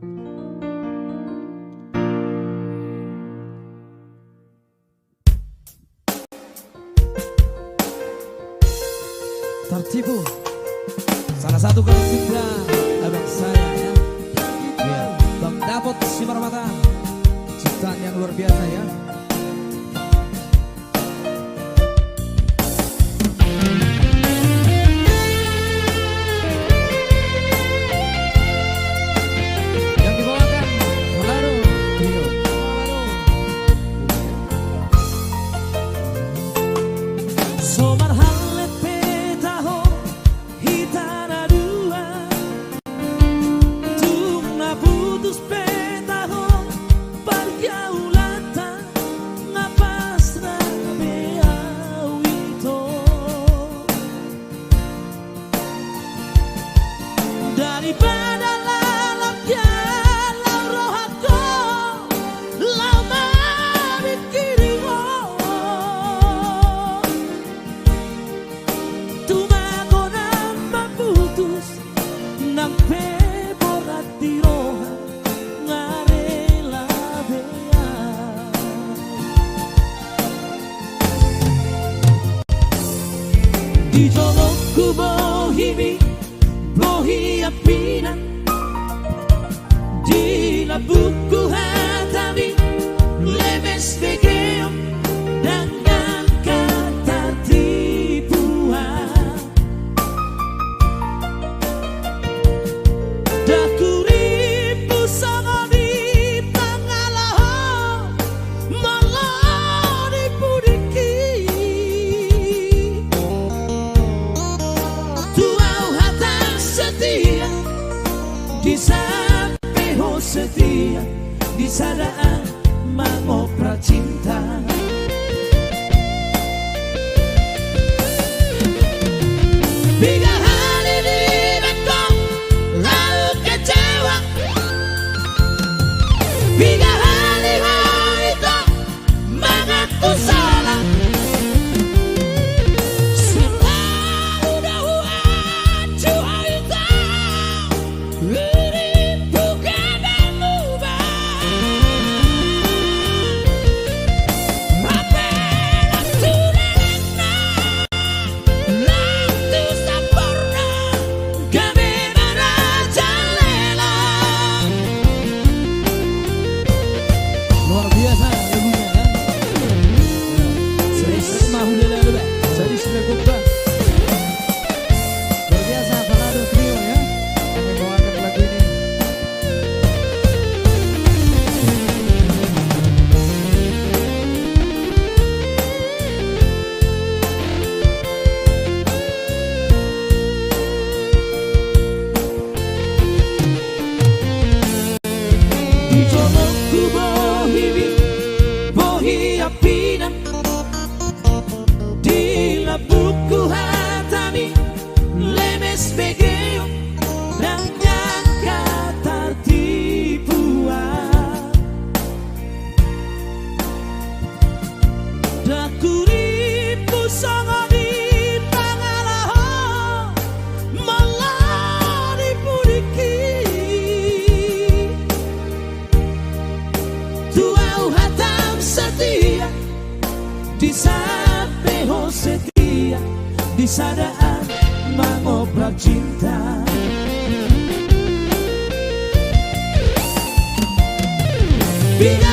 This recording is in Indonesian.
Tertipu salah satu tercipta abang saya ya. Ya, Bang Dapot Simarmata, ciptaan yang luar biasa ya. Yang dibawakan Manado Trio. Somar halet petaho hitana dua tungna putus petaho pergaulata ngapasna beawito daripada lalapnya laurohatko lama mikiriho tumago na putus nang peborat tiroha ngarela bea di jolokku bohimi bohi apina di labuku hatami lemes begeom dengan kata tipuan dakuripu sama di pangalaho malah dipudiki tuau hatang setia di sapeho setia di sadaan mangopra cinta Biga hari di bekong lalu kecewa Biga hari itu mengaku salah selalu dahuan cuaita ini bukan mengubah apela surena Lantu sampurna kami merajalela luar biasa lagunya kan serius mahulela bebe serius lagunya luar biasa Manado Trio ya yang membawakan lagu ini. Di jolokku bohi apina di labuku hatami lemes begeo dan kata tipuan dakuripu sama di pangalaho malah dipudiki tuau hatam setia di sapeho setia di sadaan mangoprak cinta Bila